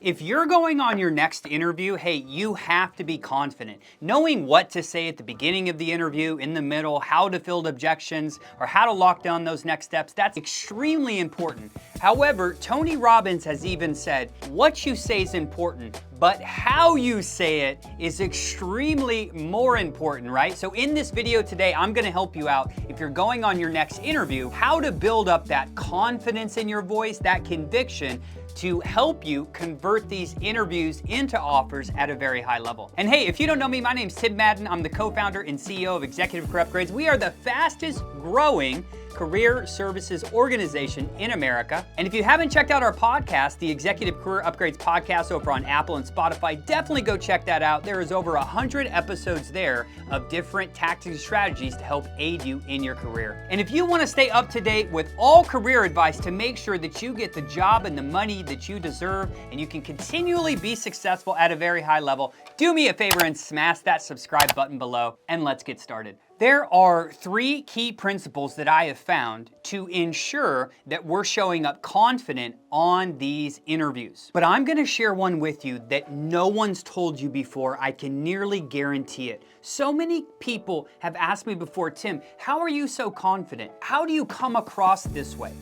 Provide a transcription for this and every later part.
If you're going on your next interview, hey, you have to be confident. Knowing what to say at the beginning of the interview, in the middle, how to field objections, or how to lock down those next steps, that's extremely important. However, Tony Robbins has even said, what you say is important, but how you say it is extremely more important, right? So in this video today, I'm gonna help you out if you're going on your next interview, how to build up that confidence in your voice, that conviction, to help you convert these interviews into offers at a very high level. And hey, if you don't know me, my name's Tim Madden. I'm the co-founder and CEO of Executive Career Upgrades. We are the fastest growing career services organization in America. And if you haven't checked out our podcast, the Executive Career Upgrades podcast over on Apple and Spotify, definitely go check that out. There is over 100 episodes there of different tactics and strategies to help aid you in your career. And if you want to stay up to date with all career advice to make sure that you get the job and the money that you deserve and you can continually be successful at a very high level, do me a favor and smash that subscribe button below, and let's get started. There are 3 key principles that I have found to ensure that we're showing up confident on these interviews. But I'm gonna share one with you that no one's told you before. I can nearly guarantee it. So many people have asked me before, Tim, how are you so confident? How do you come across this way?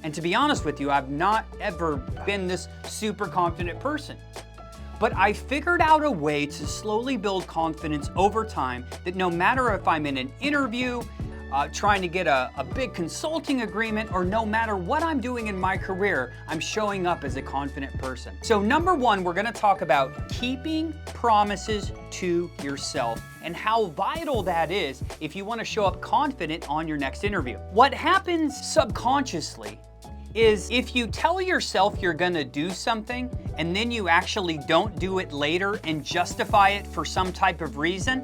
And to be honest with you, I've not ever been this super confident person. But I figured out a way to slowly build confidence over time that no matter if I'm in an interview, trying to get a big consulting agreement, or no matter what I'm doing in my career, I'm showing up as a confident person. So number 1, we're gonna talk about keeping promises to yourself and how vital that is if you wanna show up confident on your next interview. What happens subconsciously is if you tell yourself you're gonna do something and then you actually don't do it later and justify it for some type of reason,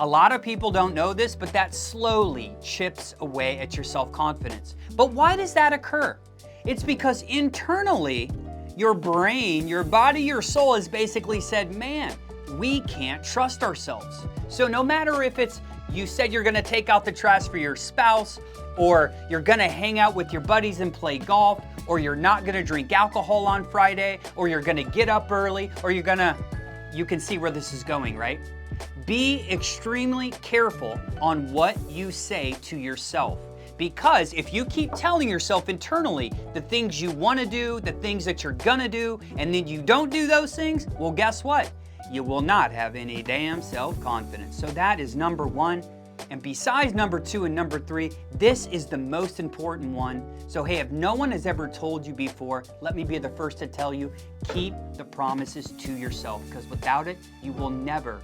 a lot of people don't know this, but that slowly chips away at your self-confidence. But why does that occur? It's because internally, your brain, your body, your soul has basically said, man, we can't trust ourselves. So no matter if it's you said you're gonna take out the trash for your spouse, or you're gonna hang out with your buddies and play golf, or you're not gonna drink alcohol on Friday, or you're gonna get up early, or you can see where this is going, right? Be extremely careful on what you say to yourself. Because if you keep telling yourself internally the things you wanna do, the things that you're gonna do, and then you don't do those things, well, guess what? You will not have any damn self-confidence. So that is number 1. And besides number 2 and number 3, this is the most important one. So hey, if no one has ever told you before, let me be the first to tell you, keep the promises to yourself, because without it, you will never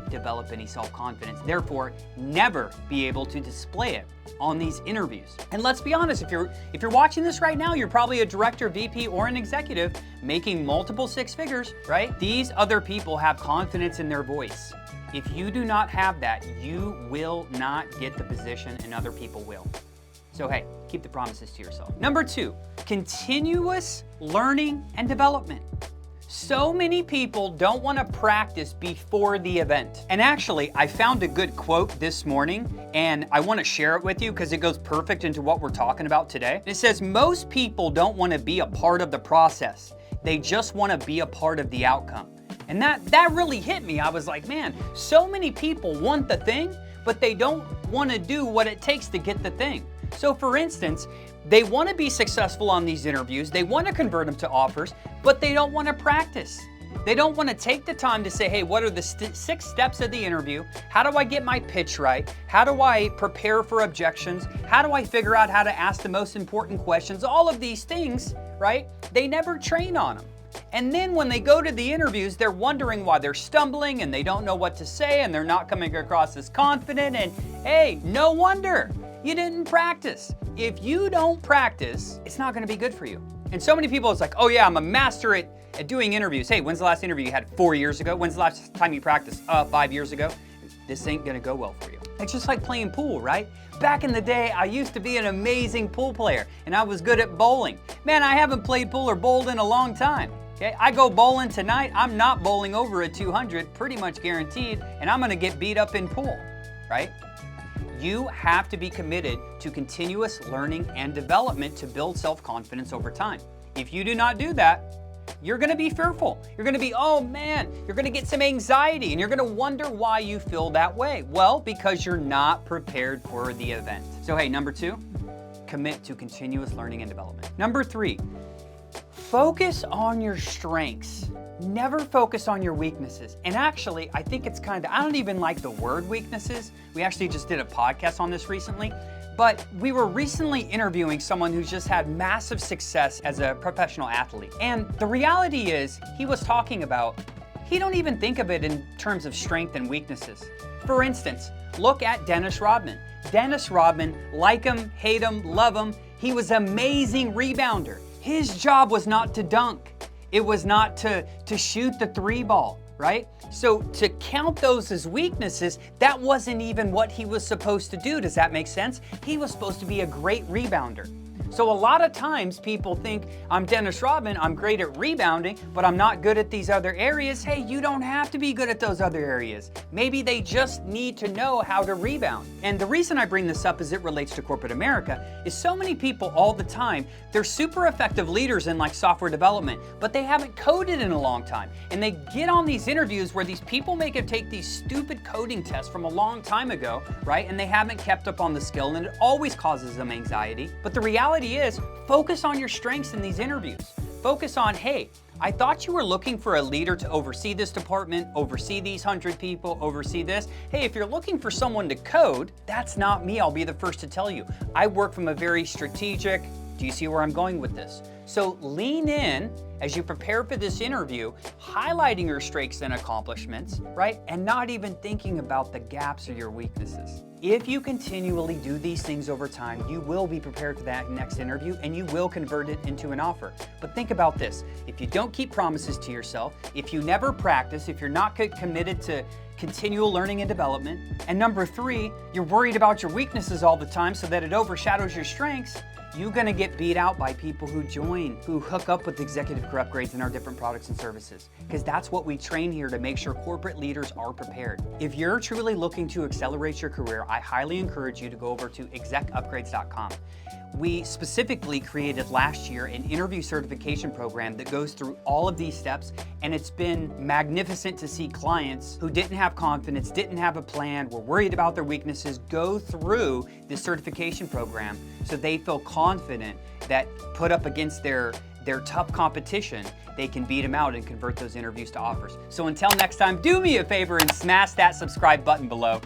develop any self-confidence. Therefore, never be able to display it on these interviews. And let's be honest, if you're watching this right now, you're probably a director, VP, or an executive making multiple 6 figures, right? These other people have confidence in their voice. If you do not have that, you will not get the position and other people will. So hey, keep the promises to yourself. Number 2, continuous learning and development. So many people don't want to practice before the event. And actually, I found a good quote this morning, and I want to share it with you because it goes perfect into what we're talking about today. It says, most people don't want to be a part of the process. They just want to be a part of the outcome. And that really hit me. I was like, man, so many people want the thing, but they don't want to do what it takes to get the thing. So for instance, they want to be successful on these interviews, they want to convert them to offers, but they don't want to practice. They don't want to take the time to say, hey, what are the 6 steps of the interview? How do I get my pitch right? How do I prepare for objections? How do I figure out how to ask the most important questions? All of these things, right? They never train on them. And then when they go to the interviews, they're wondering why they're stumbling and they don't know what to say and they're not coming across as confident. And hey, no wonder you didn't practice. If you don't practice, it's not gonna be good for you. And so many people, it's like, oh yeah, I'm a master at doing interviews. Hey, when's the last interview you had? 4 years ago? When's the last time you practiced? 5 years ago. This ain't gonna go well for you. It's just like playing pool, right? Back in the day, I used to be an amazing pool player and I was good at bowling. Man, I haven't played pool or bowled in a long time. Okay, I go bowling tonight, I'm not bowling over a 200, pretty much guaranteed, and I'm gonna get beat up in pool, right? You have to be committed to continuous learning and development to build self-confidence over time. If you do not do that, you're gonna be fearful. You're gonna be, oh man, you're gonna get some anxiety and you're gonna wonder why you feel that way. Well, because you're not prepared for the event. So hey, number 2, commit to continuous learning and development. Number 3, focus on your strengths. Never focus on your weaknesses. And actually, I think it's I don't even like the word weaknesses. We actually just did a podcast on this recently, but we were recently interviewing someone who's just had massive success as a professional athlete. And the reality is, he was talking about, he don't even think of it in terms of strength and weaknesses. For instance, look at Dennis Rodman. Dennis Rodman, like him, hate him, love him, he was an amazing rebounder. His job was not to dunk. It was not to shoot the 3 ball, right? So to count those as weaknesses, that wasn't even what he was supposed to do. Does that make sense? He was supposed to be a great rebounder. So a lot of times people think, I'm Dennis Rodman, I'm great at rebounding, but I'm not good at these other areas. Hey, you don't have to be good at those other areas. Maybe they just need to know how to rebound. And the reason I bring this up as it relates to corporate America is so many people all the time, they're super effective leaders in like software development, but they haven't coded in a long time. And they get on these interviews where these people make them take these stupid coding tests from a long time ago, right? And they haven't kept up on the skill, and it always causes them anxiety. But the reality is, focus on your strengths in these interviews. Focus on, hey, I thought you were looking for a leader to oversee this department, oversee these 100 people, oversee this. Hey, if you're looking for someone to code, that's not me. I'll be the first to tell you. I work from a very strategic, do you see where I'm going with this? So lean in as you prepare for this interview, highlighting your strengths and accomplishments, right? And not even thinking about the gaps or your weaknesses. If you continually do these things over time, you will be prepared for that next interview and you will convert it into an offer. But think about this, if you don't keep promises to yourself, if you never practice, if you're not committed to continual learning and development, and number 3, you're worried about your weaknesses all the time so that it overshadows your strengths, you're gonna get beat out by people who hook up with executive career upgrades in our different products and services. Because that's what we train here to make sure corporate leaders are prepared. If you're truly looking to accelerate your career, I highly encourage you to go over to execupgrades.com. We specifically created last year an interview certification program that goes through all of these steps, and it's been magnificent to see clients who didn't have confidence, didn't have a plan, were worried about their weaknesses, go through this certification program so they feel confident that put up against their tough competition, they can beat them out and convert those interviews to offers. So until next time, do me a favor and smash that subscribe button below.